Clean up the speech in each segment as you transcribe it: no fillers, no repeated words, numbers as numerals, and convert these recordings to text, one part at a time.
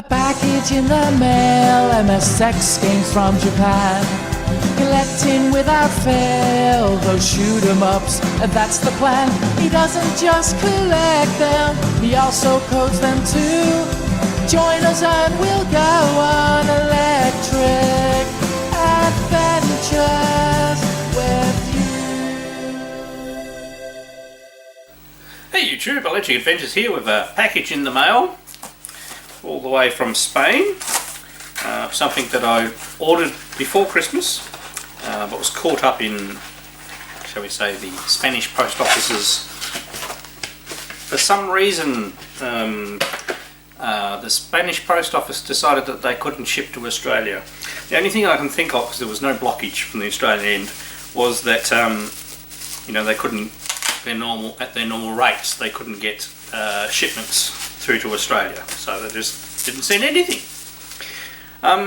A package in the mail, MSX games from Japan. Collecting without fail, those shoot 'em ups, that's the plan. He doesn't just collect them, he also codes them too. Join us and we'll go on electric adventures with you. Hey YouTube, Electric Adventures here with a package in the mail, all the way from Spain. Something that I ordered before Christmas, but was caught up in, shall we say, the Spanish post offices. For some reason, the Spanish post office decided that they couldn't ship to Australia. The only thing I can think of, because there was no blockage from the Australian end, was that they couldn't, at their normal rates, they couldn't get shipments through to Australia, so they just didn't send anything.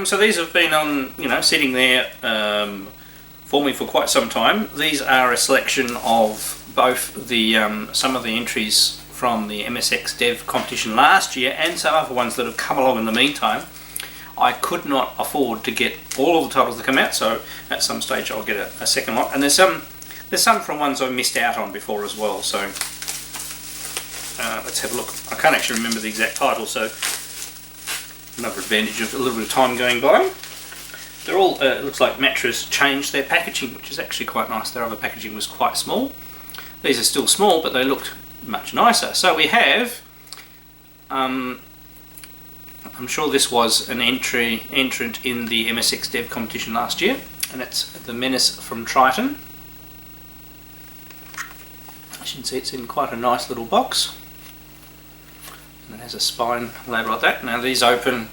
So these have been on, sitting there for me for quite some time. These are a selection of both the some of the entries from the MSX Dev competition last year and some other ones that have come along in the meantime. I could not afford to get all of the titles that come out, so at some stage I'll get a second lot. And there's some from ones I missed out on before as well. So let's have a look. I can't actually remember the exact title, so another advantage of a little bit of time going by. They're all, it looks like Matras changed their packaging, which is actually quite nice. Their other packaging was quite small. These are still small, but they looked much nicer. So we have, I'm sure this was an entrant in the MSX Dev competition last year, and it's the Menace from Triton. As you can see, it's in quite a nice little box. And it has a spine laid like that. Now these open,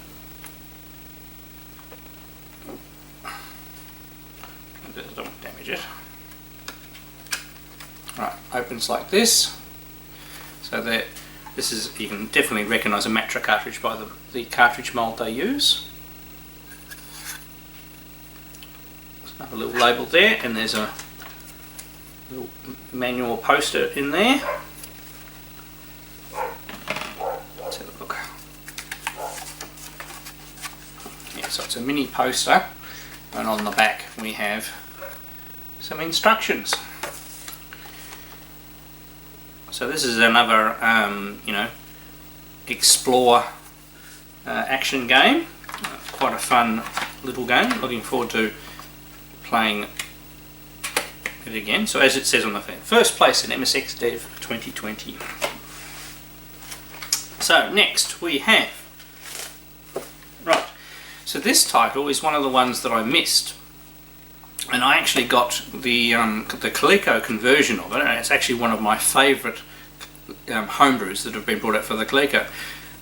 don't damage it. Right, opens like this. So that this is, you can definitely recognise a Matra cartridge by the cartridge mould they use. There's another little label there, and there's a little manual poster in there. Let's have a look. Yeah, so it's a mini poster, and on the back we have some instructions. So this is another, explore action game. Quite a fun little game. Looking forward to playing it again. So as it says on the thing, first place in MSX Dev 2020. So next we have, right, so this title is one of the ones that I missed, and I actually got the Coleco conversion of it, and it's actually one of my favourite homebrews that have been brought out for the Coleco.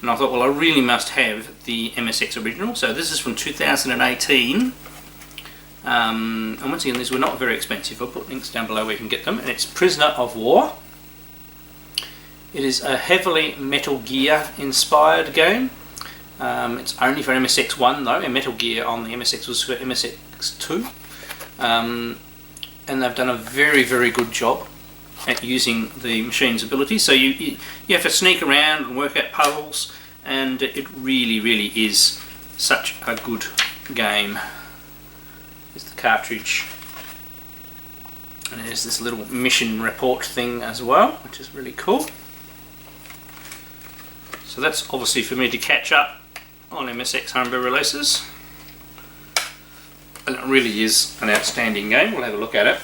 And I thought, well, I really must have the MSX original. So this is from 2018. And once again, these were not very expensive. I'll put links down below where you can get them. And it's Prisoner of War. It is a heavily Metal Gear inspired game. It's only for MSX1 though, and Metal Gear on the MSX was for MSX2. And they've done a very, very good job at using the machine's ability. So you have to sneak around and work out puzzles, and it really, really is such a good game. Here's the cartridge, and there's this little mission report thing as well, which is really cool. So that's obviously for me to catch up on MSX Homebrew releases. And it really is an outstanding game. We'll have a look at it.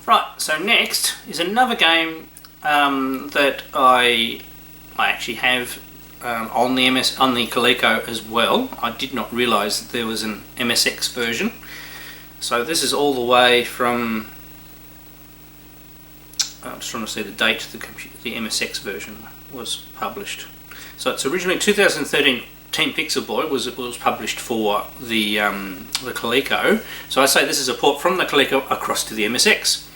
Right, so next is another game that I actually have on the Coleco as well. I did not realise that there was an MSX version. So this is all the way from, I'm just trying to see the date the MSX version was published. So it's originally 2013. Team Pixel Boy was published for the Coleco. So I say this is a port from the Coleco across to the MSX,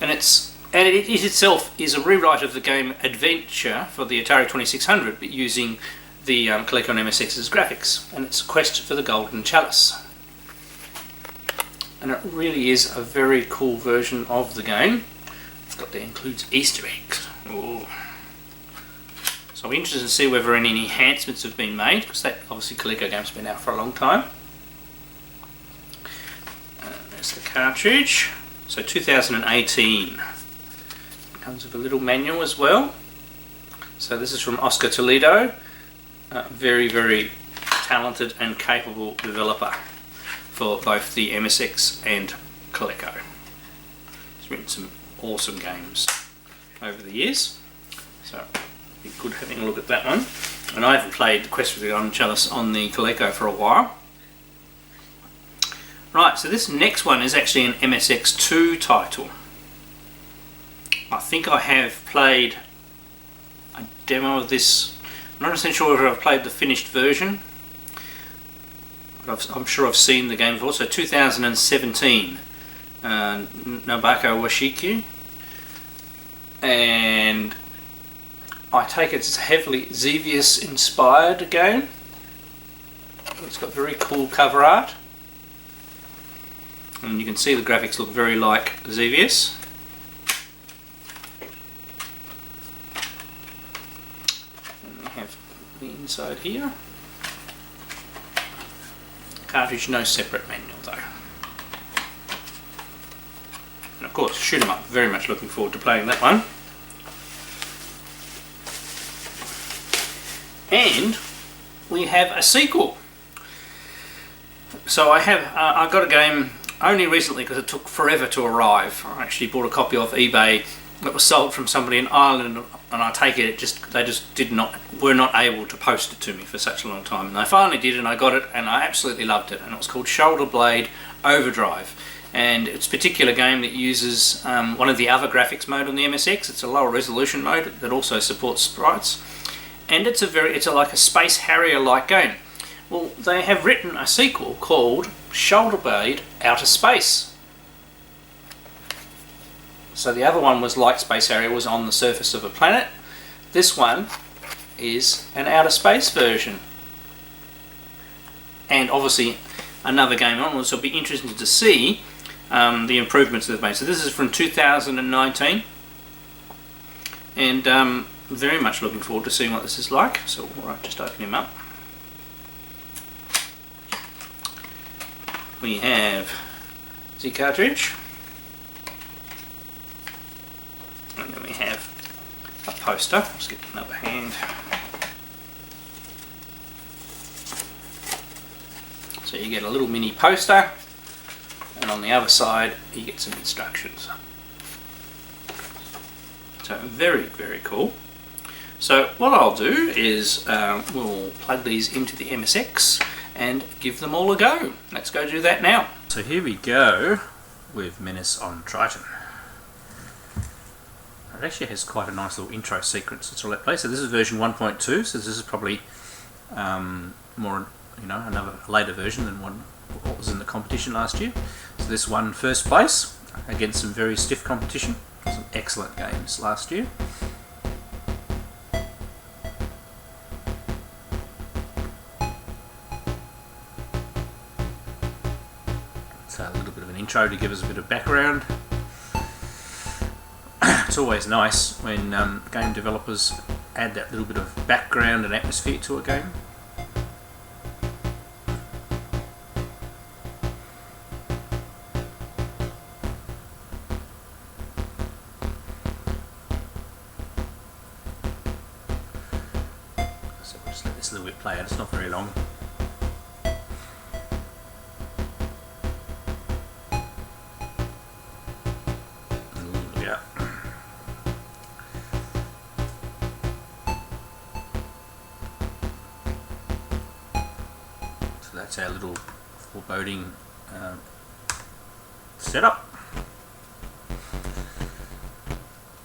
and it itself is a rewrite of the game Adventure for the Atari 2600, but using the Coleco and MSX's graphics, and it's Quest for the Golden Chalice. And it really is a very cool version of the game. It's got includes Easter eggs. Ooh. So So I'm interested to see whether any enhancements have been made, because that obviously Coleco game's been out for a long time. There's the cartridge. So 2018. Comes with a little manual as well. So this is from Oscar Toledo, very, very talented and capable developer for both the MSX and Coleco. He's written some awesome games over the years, so be good having a look at that one. And I haven't played Quest for the Golden Chalice on the Coleco for a while. Right, so this next one is actually an MSX2 title. I think I have played a demo of this. I'm not sure whether I've played the finished version, but I'm sure I've seen the game before. So 2017, Baka Washi, and I take it it's a heavily Xevious inspired game. It's got very cool cover art, and you can see the graphics look very like Xevious. Inside here. Cartridge, no separate manual though. And of course, shoot 'em up. Very much looking forward to playing that one. And we have a sequel. So I got a game only recently because it took forever to arrive. I actually bought a copy off eBay that was sold from somebody in Ireland, and I take it they just were not able to post it to me for such a long time, and they finally did, and I got it, and I absolutely loved it. And it was called Shoulder Blade Overdrive, and it's a particular game that uses one of the other graphics mode on the MSX. It's a lower resolution mode that also supports sprites, and it's like a Space Harrier like game. Well, they have written a sequel called Shoulder Blade Outer Space. So the other one was like Space Harrier, was on the surface of a planet. This one is an outer space version. And obviously another game onwards, so it'll be interesting to see the improvements they've made. So this is from 2019. And very much looking forward to seeing what this is like. So we'll just open him up. We have the cartridge. And then we have a poster. Let's get another hand. So you get a little mini poster, and on the other side you get some instructions. So very, very cool. So what I'll do is we'll plug these into the MSX and give them all a go. Let's go do that now. So here we go with Menace on Triton. It actually has quite a nice little intro sequence that's all at play. So this is version 1.2, so this is probably more, another later version than what was in the competition last year. So this won first place against some very stiff competition. Some excellent games last year. So a little bit of an intro to give us a bit of background. It's always nice when game developers add that little bit of background and atmosphere to a game. So we'll just let this a little bit play out, it's not very long. That's our little foreboding setup.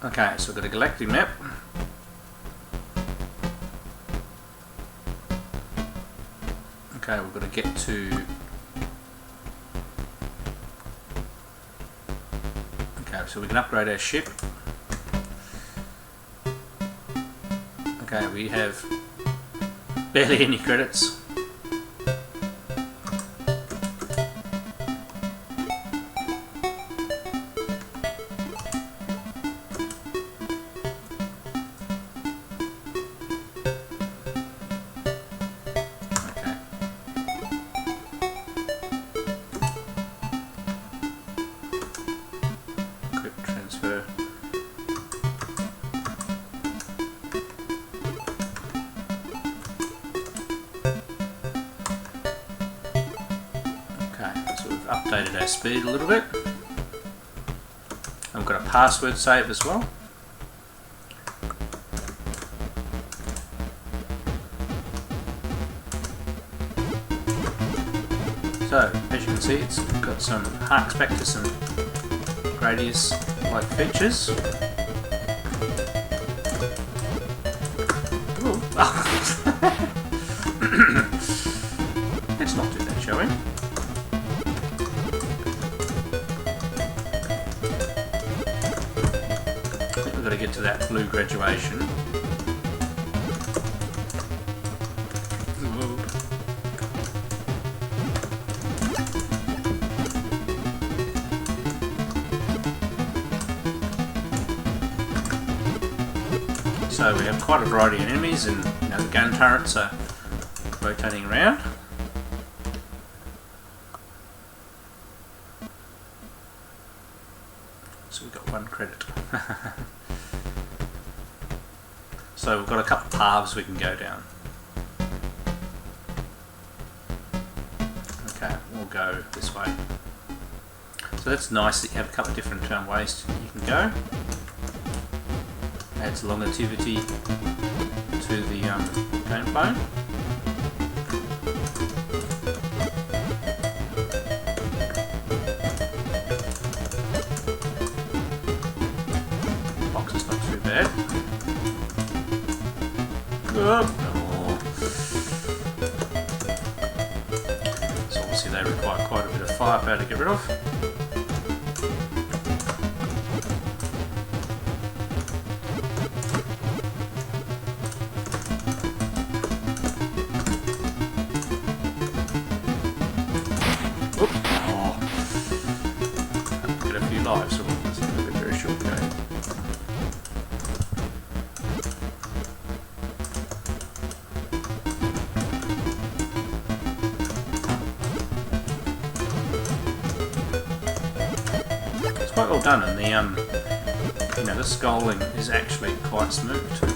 Okay, so we've got a galactic map. Okay, we've got to get to... Okay, so we can upgrade our ship. Okay, we have barely any credits. transfer. Okay, so we've updated our speed a little bit. And we've got a password save as well. So, as you can see, it's got some hark back to some Gradius like features. Ooh. Let's not do that, shall we? I think we've got to get to that blue graduation. So we have quite a variety of enemies, and the gun turrets are rotating around. So we've got 1 credit. So we've got a couple of paths we can go down. Okay, we'll go this way. So that's nice that you have a couple of different ways you can go. Adds longevity to the gameplay. Box is not too bad. Oh. So obviously they require quite a bit of firepower to get rid of. Lives, so it's going to be a very short game. It's quite well done, and the scrolling is actually quite smooth too.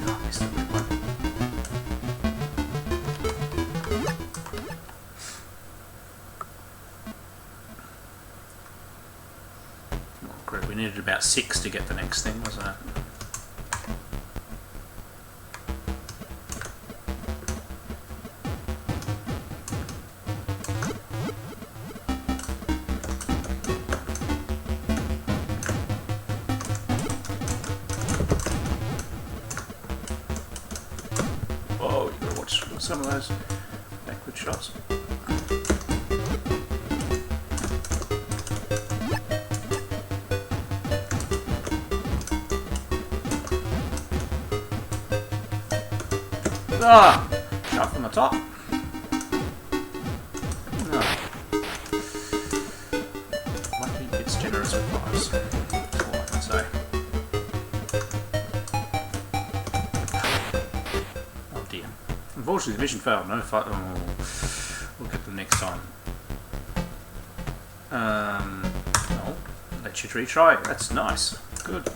Oh, I missed the red one. We needed about 6 to get the next thing, wasn't it? Oh, you gotta watch some of those backward shots. Ah! Shot from the top. No. Might be it's generous with lives. That's all I can say. Oh dear. Unfortunately the mission failed. No fight. Oh, we'll get them next time. Well, let you retry. That's nice. Good.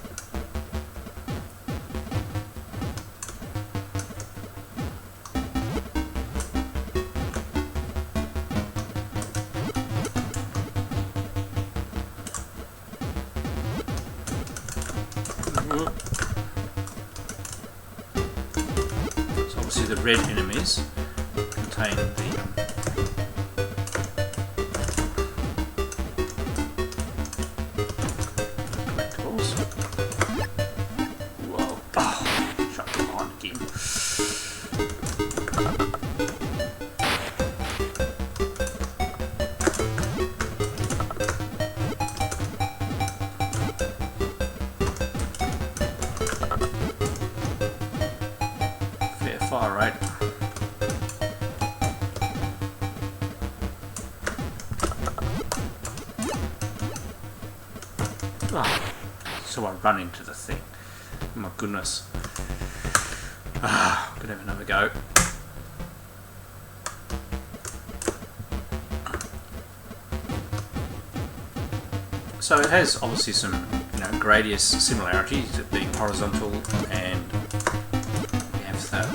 So obviously the red enemies contain the collectibles. Whoa! Oh, shut them on again. Fire rate. Oh, so I run into the thing. Oh my goodness. Ah, could have another go. So it has obviously some, you know, gradius similarities, it being horizontal, and we have the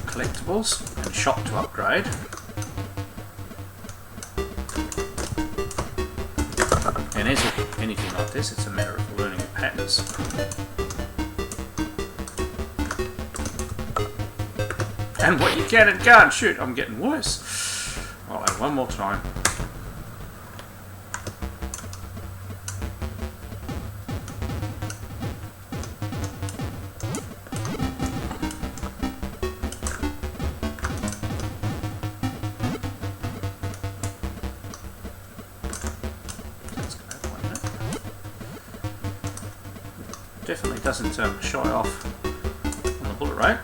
collectibles and shop to upgrade. And as with anything like this, it's a matter of learning the patterns. And what you can and can't shoot. I'm getting worse. I'll have one more time. Definitely doesn't shy off on the bullet rate.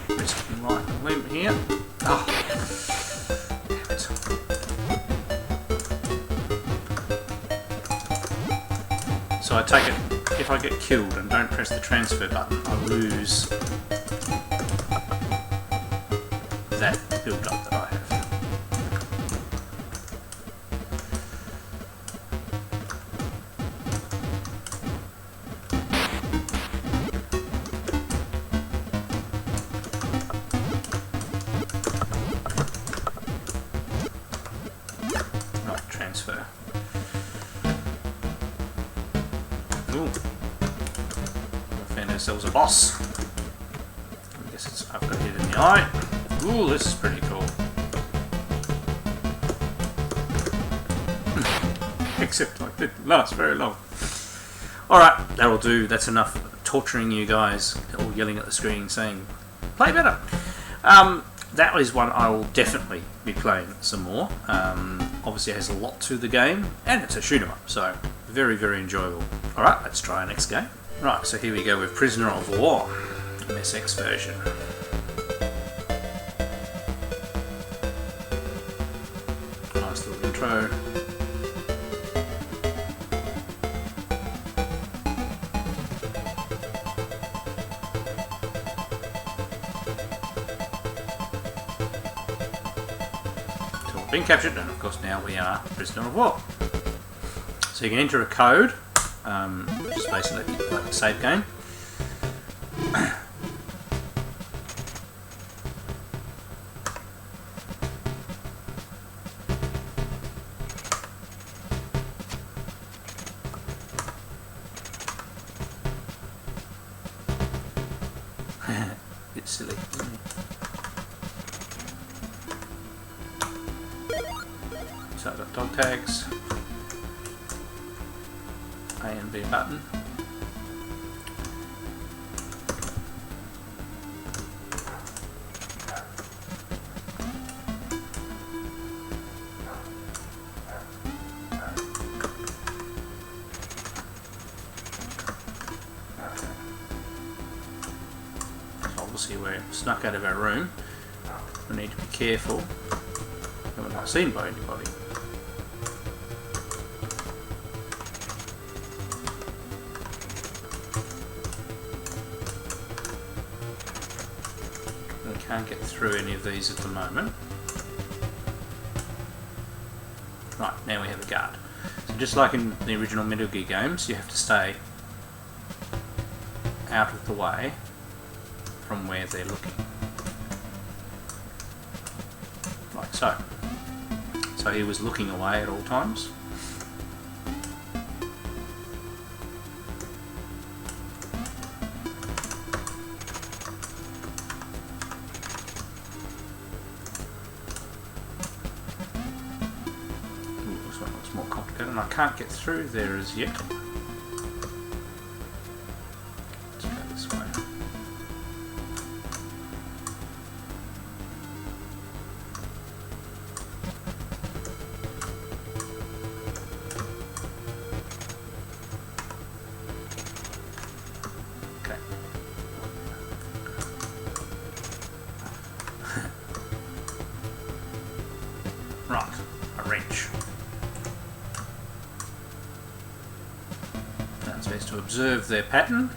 Risking right and limp here. Oh. Damn it. So I take it, if I get killed and don't press the transfer button, I lose that build up that I have. Right, transfer. Ooh. We found ourselves a boss. I guess it's I've got hit in the eye. Ooh, this is pretty cool. Except I didn't last very long. Alright, that'll do. That's enough torturing you guys, all yelling at the screen saying, play better. That is one I will definitely be playing some more. Obviously it has a lot to the game, and it's a shoot 'em up, so very, very enjoyable. Alright, let's try our next game. Right, so here we go with Prisoner of War, MSX version. Nice little intro. So we've been captured, and of course now we are Prisoner of War. So you can enter a code, which is basically like a save game. Bit silly, isn't it? So I've got dog tags, A and B button. Obviously we're snuck out of our room. We need to be careful that we're not seen by anybody. We can't get through any of these at the moment. Right, now we have a guard. So just like in the original Metal Gear games, you have to stay out of the way from where they're looking. Like so. So he was looking away at all times. Ooh, this one looks more complicated and I can't get through there as yet. Let's go this way. Right, a wrench. is to observe their pattern.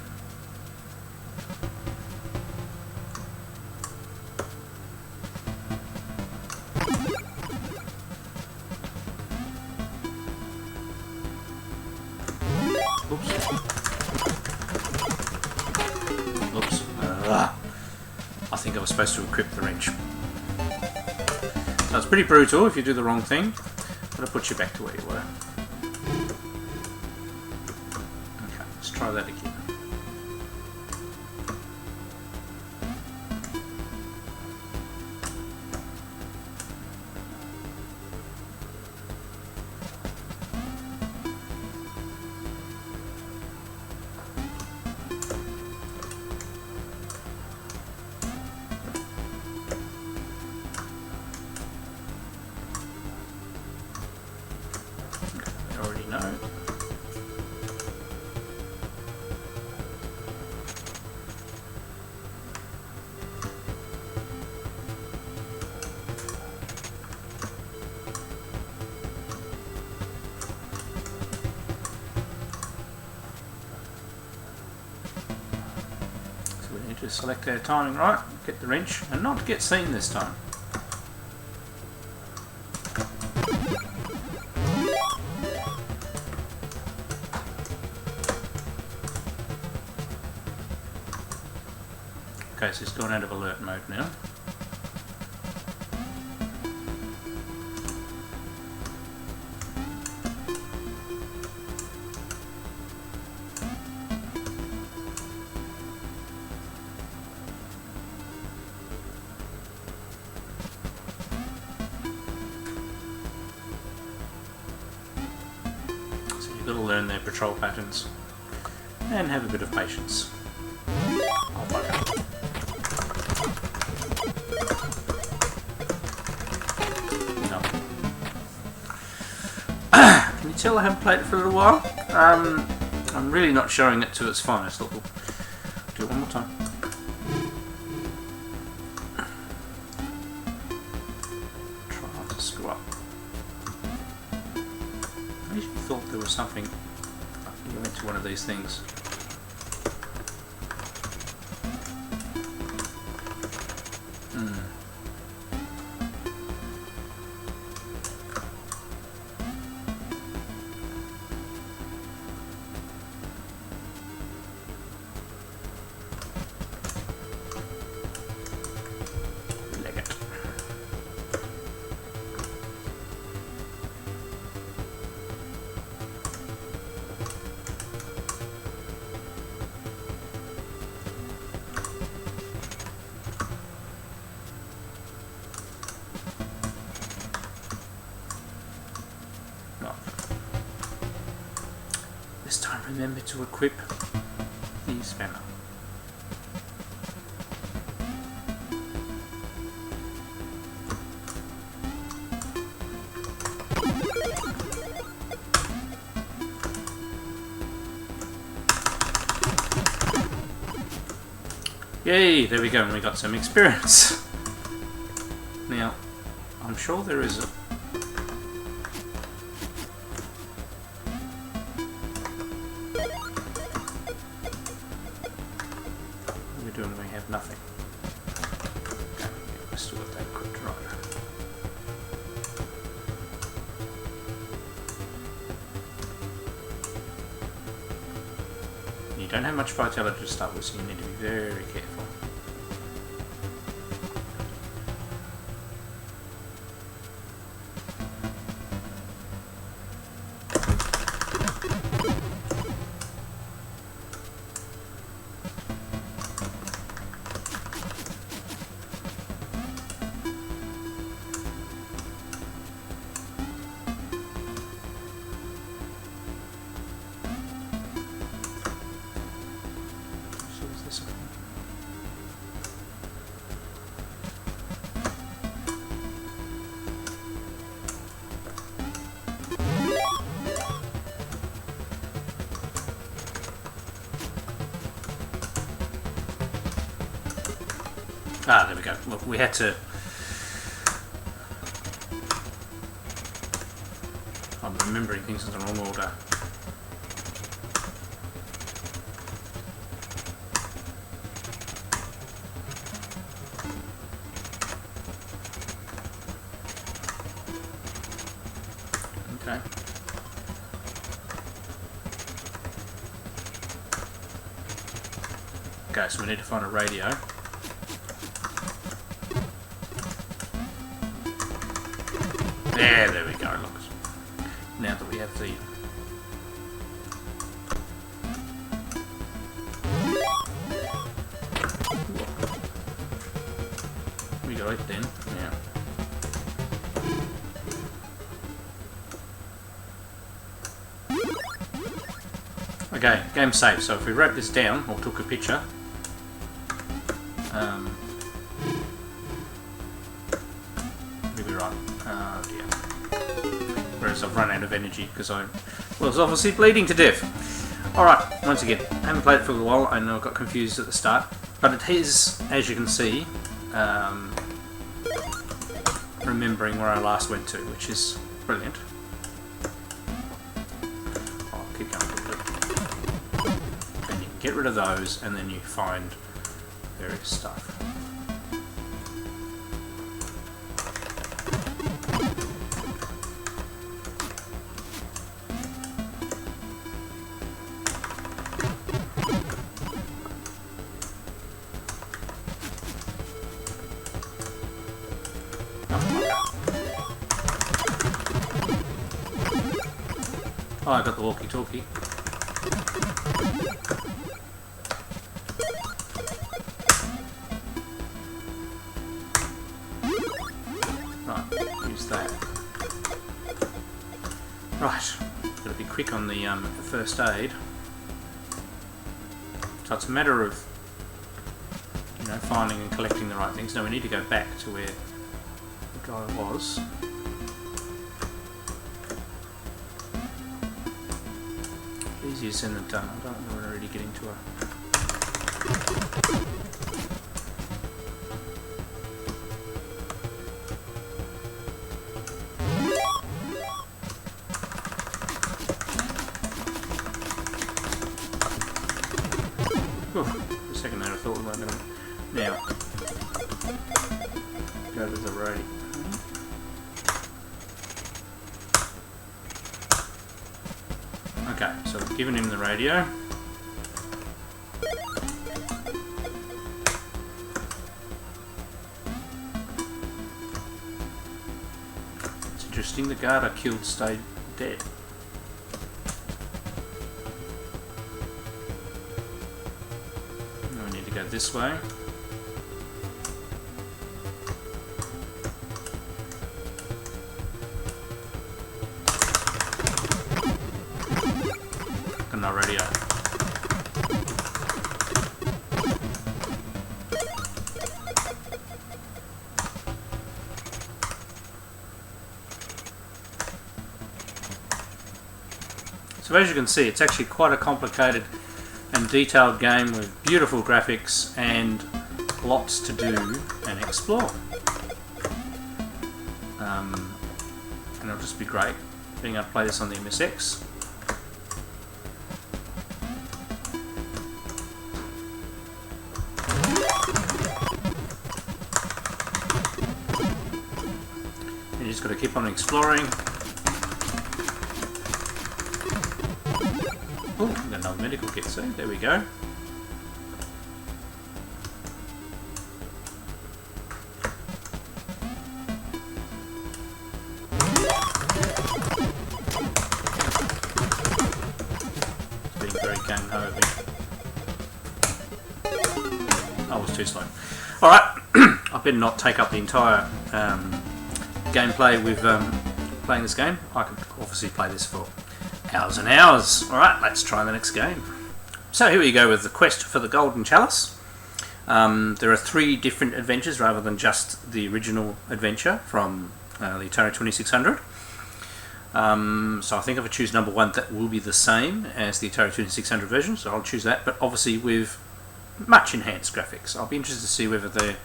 Oops. I think I was supposed to equip the wrench. So it's pretty brutal if you do the wrong thing, but it puts you back to where you were. Okay, let's try that again. No. So we need to select our timing right, get the wrench, and not get seen this time. Okay, so it's gone out of alert mode now. So you've got to learn their patrol patterns and have a bit of patience. Oh, bugger. Can you tell I haven't played it for a little while? I'm really not showing it to its finest. Look, we'll do it one more time. Try not to screw up. I usually thought there was something. You went to one of these things. This time remember to equip the spanner. Yay, there we go, and we got some experience. Now, I'm sure there is a... What are we doing when we have nothing? Okay, let's still got that equipped right. You don't have much vitality to start with, so you need to be very careful. Ah, there we go. Look, we had to... I'm remembering things in the wrong order. Okay, so we need to find a radio. There we go. Look. Now that we have the... We got it then. Yeah. Okay, game saved. So if we wrote this down or took a picture, we'd be right. Oh dear. Whereas I've run out of energy because I was obviously bleeding to death. Alright, once again, I haven't played it for a while. I know I got confused at the start, but it is, as you can see, remembering where I last went to, which is brilliant. I'll keep going a little bit. And you get rid of those, and then you find various stuff. Oh, I got the walkie-talkie. Right, use that. Right, got to be quick on the first aid. So it's a matter of, you know, finding and collecting the right things. Now we need to go back to where the guy was. Easier said than done. I don't know when I really get into a... For a second there I thought we weren't going to... Now, go to the right. Okay, so we've given him the radio. It's interesting, the guard I killed stayed dead. Now we need to go this way. No radio. So as you can see, it's actually quite a complicated and detailed game with beautiful graphics and lots to do and explore. And it'll just be great being able to play this on the MSX. You just got to keep on exploring. Oh, we've got another medical kit, so there we go. It's being very gung-ho of me. I was too slow. Alright, I better not take up the entire gameplay with playing this game. I could obviously play this for hours and hours. Alright, let's try the next game. So here we go with the quest for the Golden Chalice. There are 3 different adventures rather than just the original adventure from the Atari 2600. So I think if I choose number 1, that will be the same as the Atari 2600 version, so I'll choose that, but obviously with much enhanced graphics. I'll be interested to see whether they're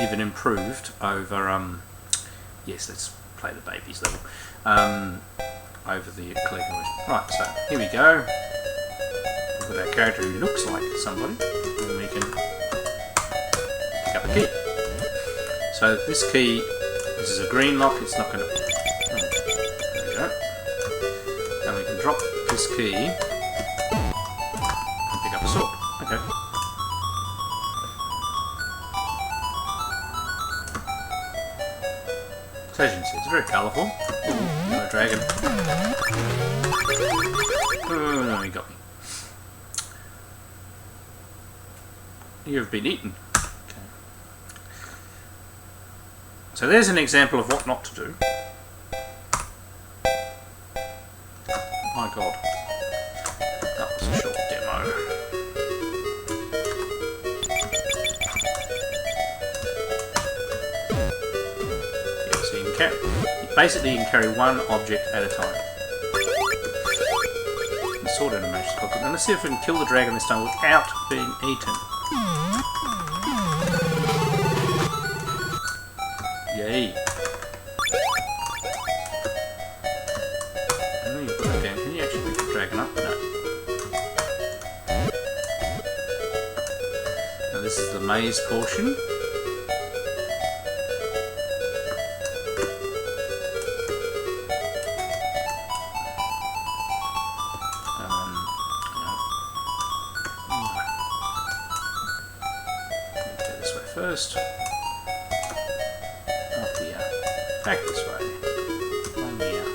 even improved over, yes, let's play the babies level, over the ColecoVision. Right, so here we go. We've got our character who looks like somebody, and we can pick up a key. So this key, this is a green lock, it's not going to... there we go. And we can drop this key and pick up a sword. Okay. Pleasure seeds, very colourful. Got a dragon. Oh no, he got me. You've been eaten. Okay. So there's an example of what not to do. My god. That was a short demo. Yeah, so you can carry one object at a time. The sword animation's quite good. Now let's see if we can kill the dragon this time without being eaten. Yay. And then you put it down. Can you actually pick the dragon up? No. Now this is the maze portion. Go this way first. Up here. Back this way. One here.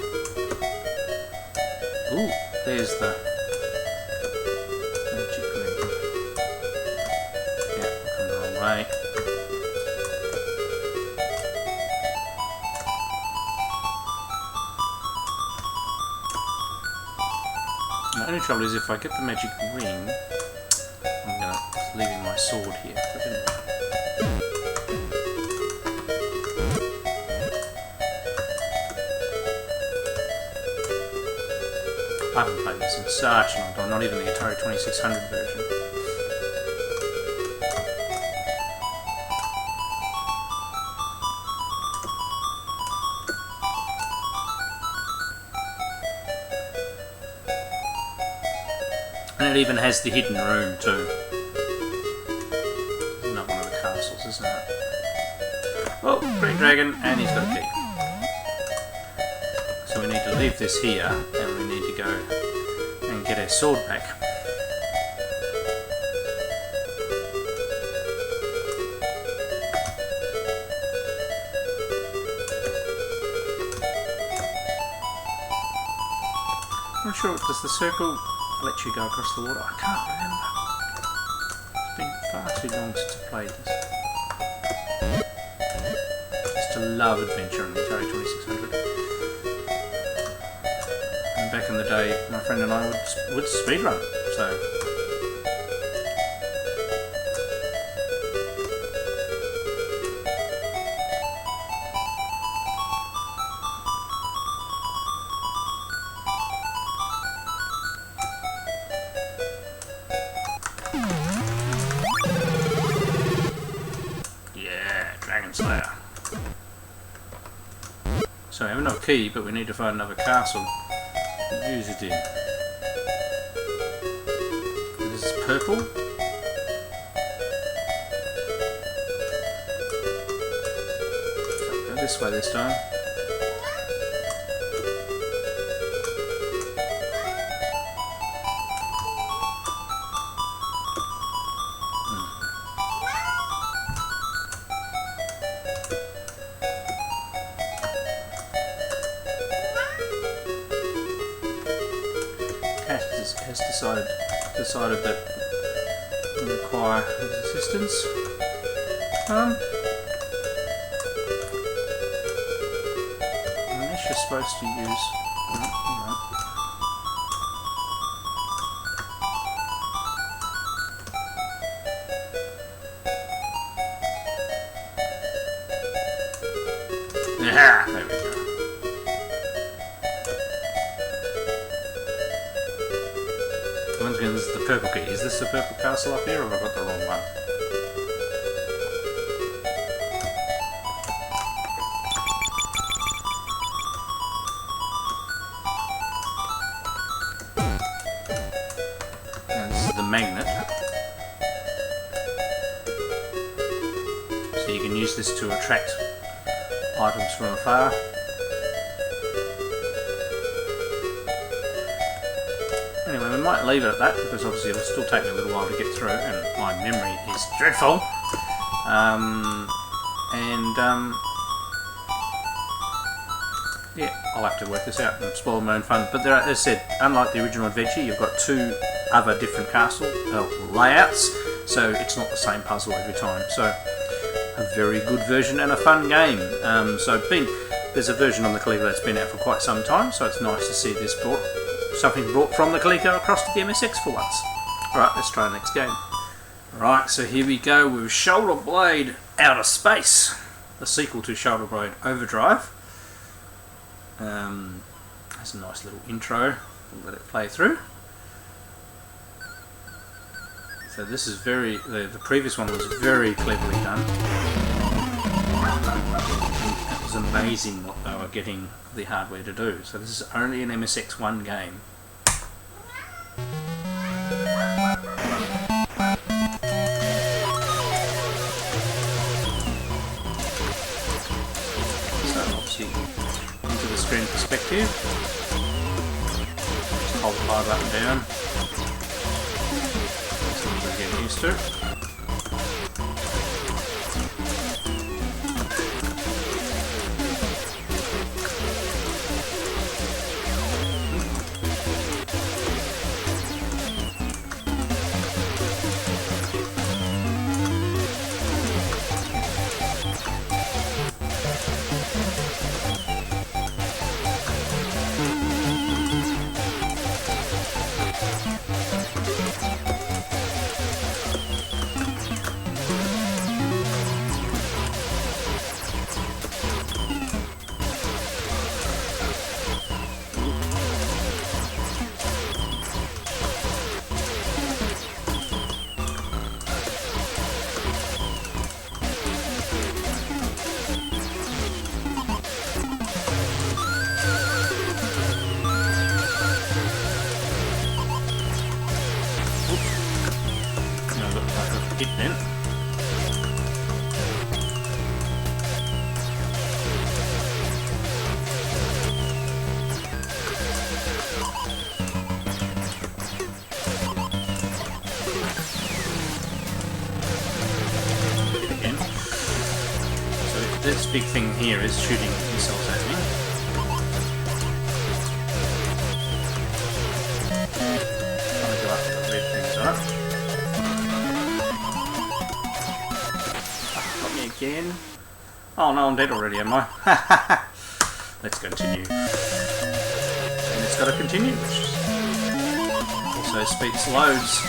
Ooh, there's the magic ring. Yeah, come the wrong way. The only trouble is if I get the magic ring, I'm going to leave my sword here. But anyway. I haven't played this in such a long time, not even the Atari 2600 version. And it even has the hidden room too. It's not one of the castles, isn't it? Oh, green dragon, and he's got a key. So we need to leave this here, and we need to go and get our sword back. I'm not sure, does the circle let you go across the water? I can't remember. It's been far too long since I played this. I used to love adventure on the Atari 2600. And back in the day, my friend and I would speedrun, so... Slayer. So we have no key, but we need to find another castle to use it in. This is purple. So go this way this time. Has decided that we require his assistance. Unless you're supposed to use... There we go. Once again, this is the purple key. Is this the purple castle up here, or have I got the wrong one? Now this is the magnet. So you can use this to attract items from afar. Anyway, we might leave it at that because obviously it'll still take me a little while to get through and my memory is dreadful. Yeah, I'll have to work this out and spoil my own fun. But there are, as I said, unlike the original adventure, you've got 2 other different castle layouts, so it's not the same puzzle every time. So a very good version and a fun game. There's a version on the Coleco that's been out for quite some time, so it's nice to see this something brought from the Coleco across to the MSX for once. Alright, let's try the next game. Right, so here we go with Shoulder Blade Outer Space, the sequel to Shoulder Blade Overdrive. That's a nice little intro. We'll let it play through. So this is the previous one was very cleverly done. It was amazing what they were getting the hardware to do. So this is only an MSX1 game. So obviously into the screen perspective. Just hold the power button down. Something we're getting used to. Hit then. Hit again. So this big thing here is shooting missiles at me. Trying to go up to the red things up. Again. Oh no, I'm dead already, am I? Let's continue. And it's got to continue, which also speeds loads.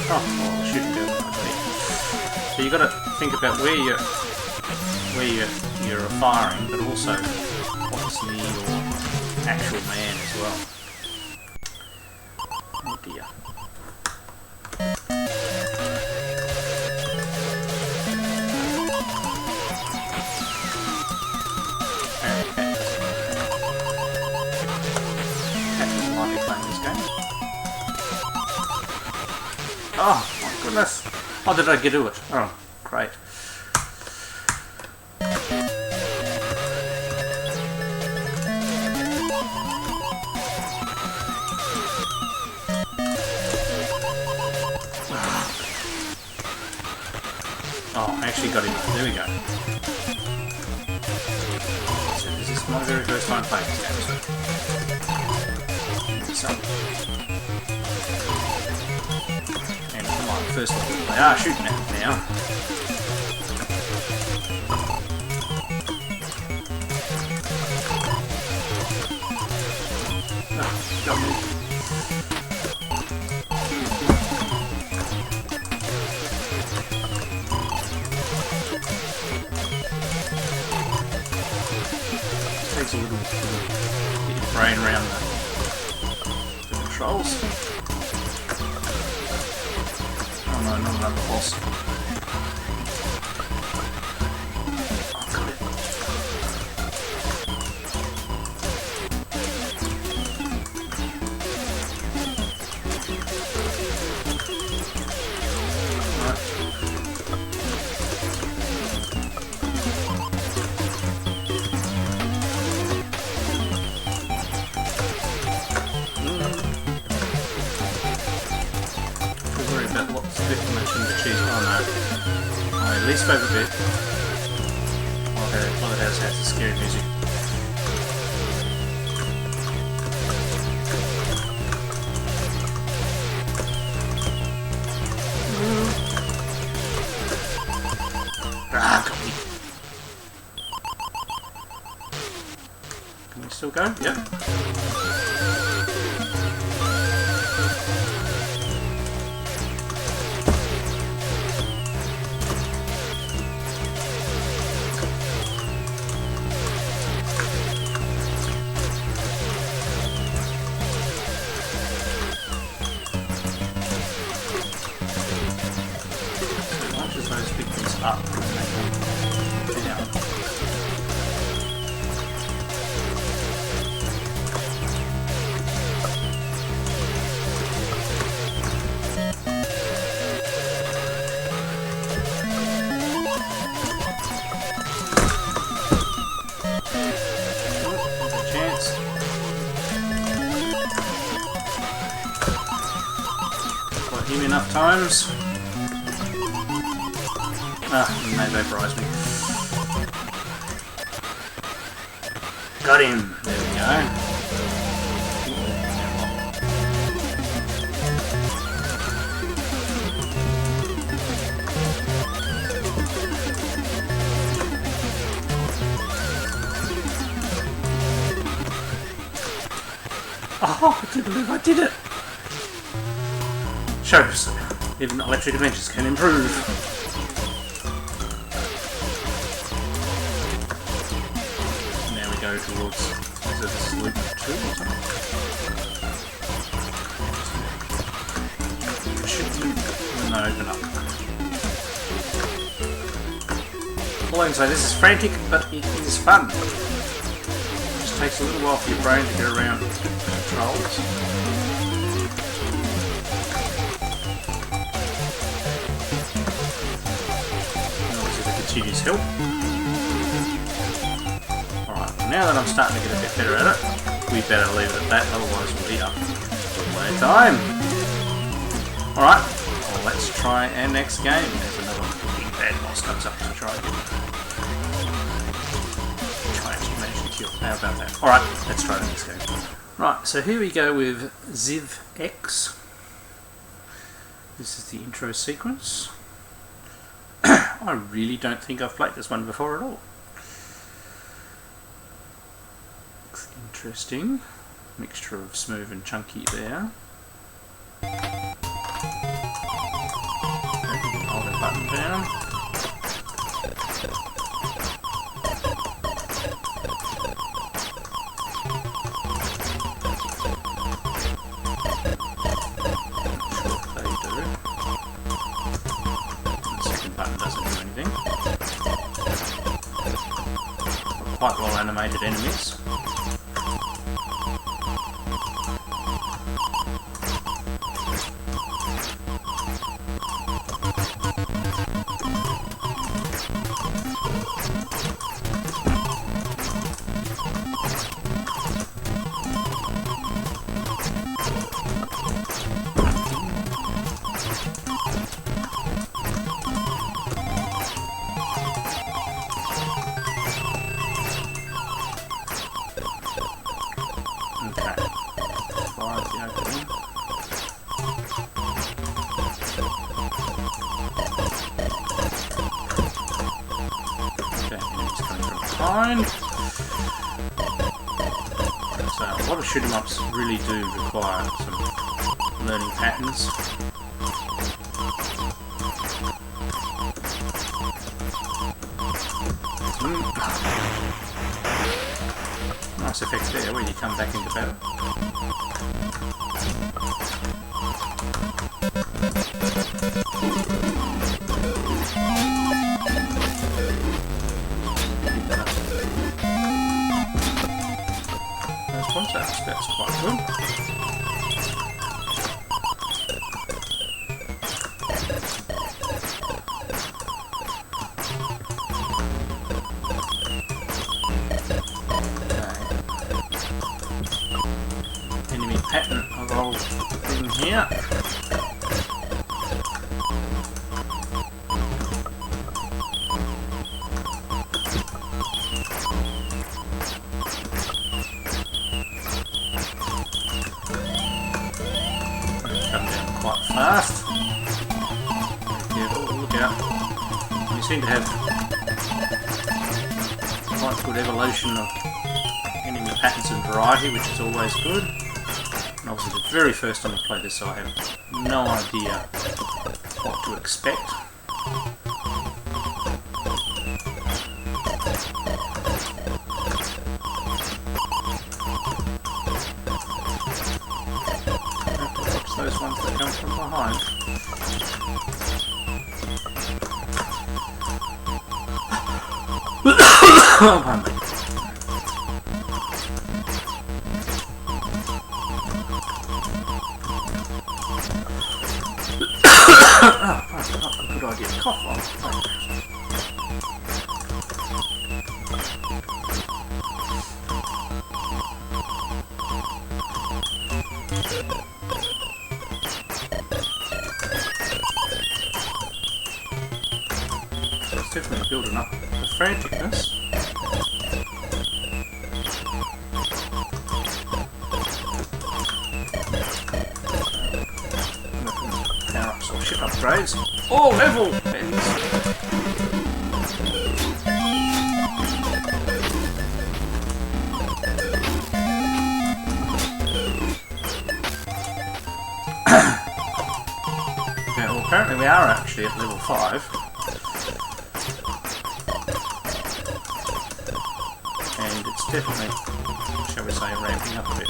Oh, shooting down the right. So you got to think about where you're firing, but also what's near your actual man as well. Oh dear. Captain might be playing this game. Oh my goodness! How did I get to it? Oh, great. Oh, I actually got him. There we go. So this is my very first time playing this game. So. Come on, first of all, they are shooting at me now. Oh, got me. Takes a little get your brain around the controls. Oh no, not another boss. Oh, got it. least favourite bit. While it has the scary music. Ah, got me. Can we still go? Yep. Up and then down. There's a chance. Got him enough times. Ah, he may vaporize me. Got him. There we go. Oh, I can't believe I did it. Shows even electric adventures can improve. Go towards, so this is loop 2 or something? Shipment and then open up. All I can say, this is frantic, but it is fun. It just takes a little while for your brain to get around controls. And obviously the continuous help. Now that I'm starting to get a bit better at it, we better leave it at that, otherwise we'll eat up all our time. Alright, well, let's try our next game. There's another big bad boss comes up to try again. Try and manage to kill. How about that? Alright, let's try the next game. Right, so here we go with Ziv X. This is the intro sequence. I really don't think I've played this one before at all. Interesting. Mixture of smooth and chunky there. Hold that button down. They do. The second button doesn't do anything. Quite well animated enemies. So a lot of shoot 'em ups really do require some learning patterns. Nice effect there when you come back into battle. That's quite good. Enemy pattern of old thing here. seem to have quite good evolution of enemy patterns and variety, which is always good. And obviously the very first time I played this, I have no idea what to expect. Those ones that come from behind. Oh, pardon me. Oh, not a good idea. Cough on. Definitely building up the franticness. Power ups or ship upgrades. All level! Okay, well apparently we are actually at level 5. Definitely, shall we say, ramping up a bit.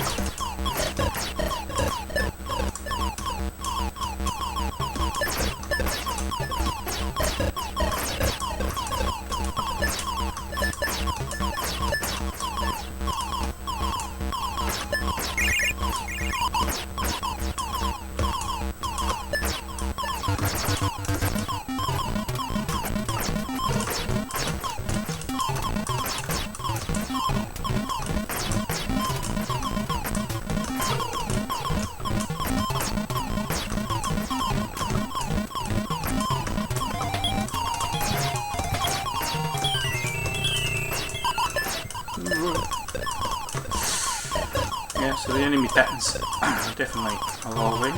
Yeah, so the enemy patterns are definitely evolving.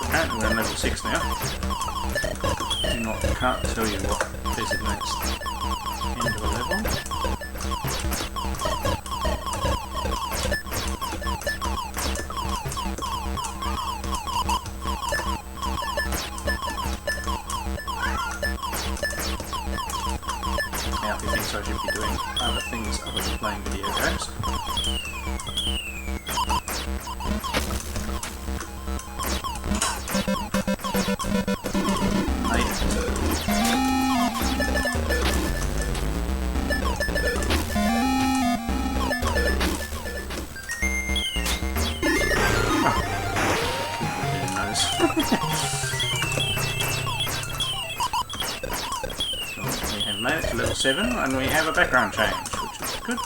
Apparently we're on level 6 now. Can't tell you what designates the end of a level. Now if you think I should be doing other things other than playing video games. We have made it to level 7 and we have a background change, which is good.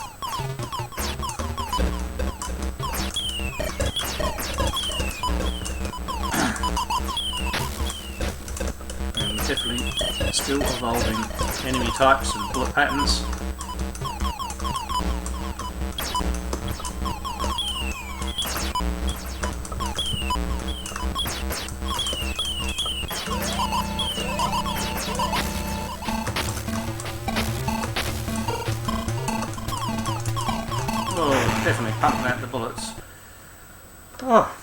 And definitely still evolving enemy types and bullet patterns. Definitely pumping out the bullets. Oh,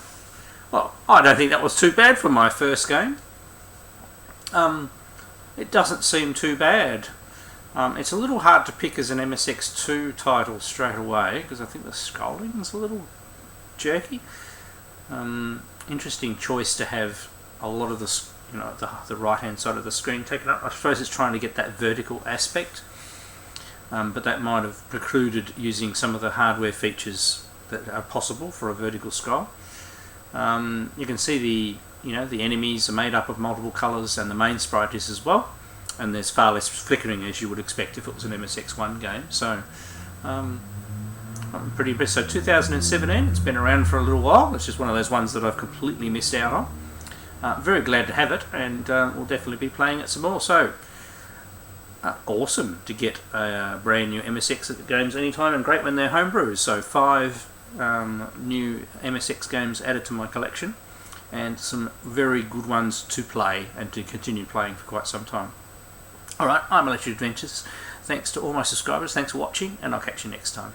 well, I don't think that was too bad for my first game. It doesn't seem too bad. It's a little hard to pick as an MSX2 title straight away because I think the scrolling is a little jerky. Interesting choice to have a lot of the, the right-hand side of the screen taken up. I suppose it's trying to get that vertical aspect. But that might have precluded using some of the hardware features that are possible for a vertical scroll. You can see the enemies are made up of multiple colours, and the main sprite is as well. And there's far less flickering as you would expect if it was an MSX1 game. So I'm pretty impressed. So 2017, it's been around for a little while. It's just one of those ones that I've completely missed out on. Very glad to have it, and we'll definitely be playing it some more. So. Awesome to get a brand new MSX games anytime, and great when they're homebrews. So 5 new MSX games added to my collection, and some very good ones to play and to continue playing for quite some time. Alright, I'm Electric Adventures. Thanks to all my subscribers, thanks for watching, and I'll catch you next time.